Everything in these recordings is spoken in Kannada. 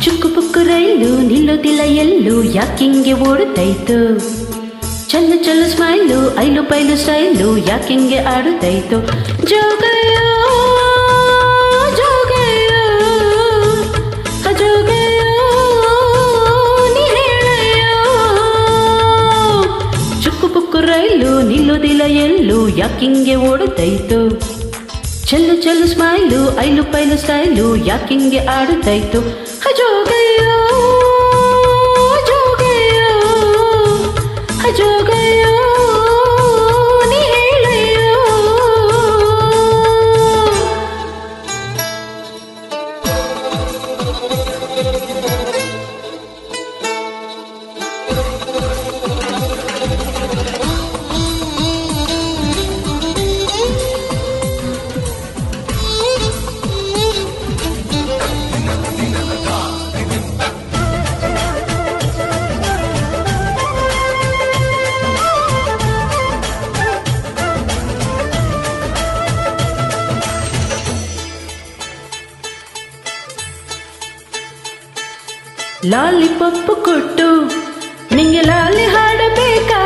ಚುಕ್ಕು ಪುಕ್ಕು ರೈಲು ನಿಲ್ಲೋದಿಲ್ಲ ಎಲ್ಲೂ ಯಾಕಿಂಗೆ ಓಡುತ್ತೈತು. ಚಲ್ಲು ಚಲ್ಲು ಸ್ಮೈಲು ಐಲು ಪೈಲು ಸ್ಟೈಲು ಯಾಕಿಂಗೆ ಆಡುತ್ತೈತು. ಜೋಗಯ್ಯೋ ಜೋಗಯ್ಯೋ ಜೋಗಯ್ಯೋ ನೀ ಹೇಳಯ್ಯೋ. ಚುಕ್ಕು ಪುಕ್ಕು ರೈಲು ನಿಲ್ಲೋದಿಲ್ಲ ಎಲ್ಲೂ ಯಾಕಿಂಗೆ ಓಡುತ್ತೈತು. ಚಲ್ಲು ಚಲ್ಲು ಸ್ಮೈಲು ಐಲು ಪೈಲು ಸ್ಟೈಲು ಯಾಕಿಂಗೆ ಆಡುತ್ತೈತು. ಜೋಗಯ್ಯೋ ಜೋಗಯ್ಯೋ ಜೋಗಯ್ಯೋ ನೀ ಹೇಳಯ್ಯೋ. ಲಾಲಿಪಾಪ್ ಕೊಟ್ಟು ನಿಂಗೆ ಲಾಲಿ ಹಾಡಬೇಕಾ.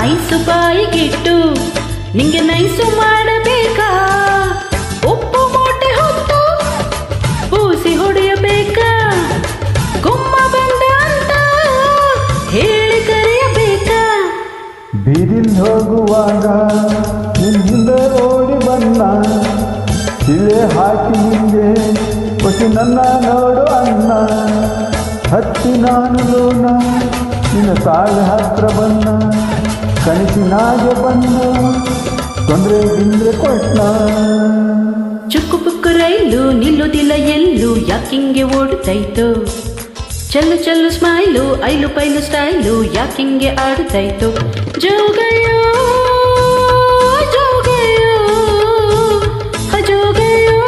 ಐಸು ಬಾಯಿಗಿಟ್ಟು ನಿಂಗೆ ನೈಸು ಮಾಡಬೇಕಾ. ಉಪ್ಪು ಮೂಟೆ ಹೊತ್ತು ಪೂಸಿ ಹೊಡೆಯಬೇಕಾ. ಗುಮ್ಮ ಬಂದ ಅಂತ ಹೇಳಿ ಕರೆಯಬೇಕಾ. ಬೀದಿಲ್ ಹೋಗುವಾಗ ನಿನ್ನಿಂದ ಓಡಿ ಬಂದ ಶಿಲೆ ಹಾಕಿ ನಿಂಗೆ ಹೊಸಿ ನನ್ನ ನೋಡು ಅನ್ನ. ಹತ್ತಿ ನಾನು ಲೋನ ನಿನ್ನ ತಾಳೆ ಹತ್ರ ಬನ್ನ. ಕನಸಿನಾಗೆ ಬನ್ನ ತೊಂದ್ರೆ ಗಿಂದ್ರೆ ಕೊಟ್ಟ. ಚುಕ್ಕು ಪುಕ್ಕು ರೈಲು ನಿಲ್ಲೋದಿಲ್ಲ ಎಲ್ಲೂ ಯಾಕಿಂಗೆ ಓಡುತ್ತೈತು. ಚಲ್ಲು ಚಲ್ಲು ಸ್ಮೈಲು ಐಲು ಪೈಲು ಸ್ಟೈಲು ಯಾಕಿಂಗೆ ಆಡುತ್ತೈತು. ಜೋಗಯ್ಯೋ ಜೋಗಯ್ಯೋ ಜೋಗಯ್ಯೋ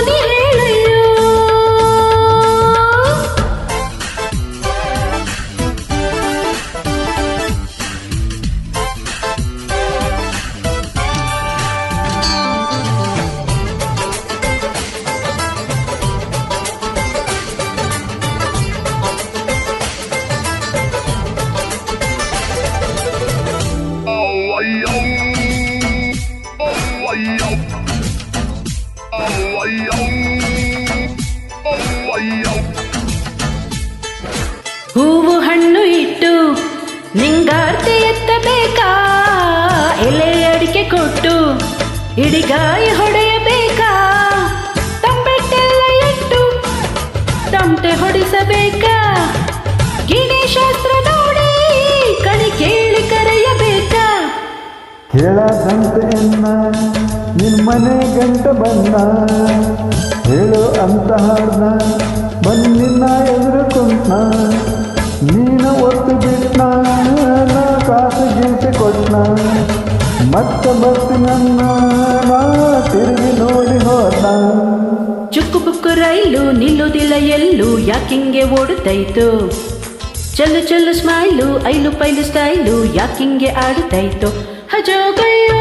ನೀ ಹೇಳಯ್ಯೋ. ಹೂವು ಹಣ್ಣು ಇಟ್ಟು ನಿಂಗಾರ್ತಿ ಎತ್ತಬೇಕಾ. ಎಲೆ ಅಡಿಕೆ ಕೊಟ್ಟು ಇಡಿಗಾಯಿ ಹೊಡೆಯಬೇಕಾ. ತಂಬೆಟ್ಟೆಲ್ಲ ಇಟ್ಟು ತಮಟೆ ಹೊಡಿಸಬೇಕಾ. ಗಿಣಿ ಶಾಸ್ತ್ರ ನೋಡಿ ಕಣಿ ಕೇಳಿ ಕರೆಯಬೇಕಾ. ಹೇಳದಂತೆ ಎನ್ನ ನಿನ್ ಮನೆ ಗಂಟ ಬನ್ನ. ಹೇಳು ಅಂತ ಹಾಡ್ನ ಬಂದು ನಿನ್ನ ಎದುರು ಕುಂತ್ನ. ನೀನು ಒತ್ತು ಬಿಟ್ನ ನಾ ಕಾಸು ಗಿಂಟೆ ಕೊಟ್ನ. ಮತ್ತೆ ಬಸ್ಸು ನನ್ನ ನಾ ತಿರುಗಿ ನೋಡಿ ಹೋದ್ನ. ಚುಕ್ಕು ಪುಕ್ಕು ರೈಲು ನಿಲ್ಲೋದಿಲ್ಲ ಎಲ್ಲೂ ಯಾಕಿಂಗೆ ಓಡುತ್ತೈತು. ಚಲ್ಲು ಚಲ್ಲು ಸ್ಮೈಲು ಐಲು ಪೈಲು ಸ್ಟೈಲು ಯಾಕಿಂಗೆ ಆಡುತ್ತೈತು. ಜೋಗಯ್ಯೋ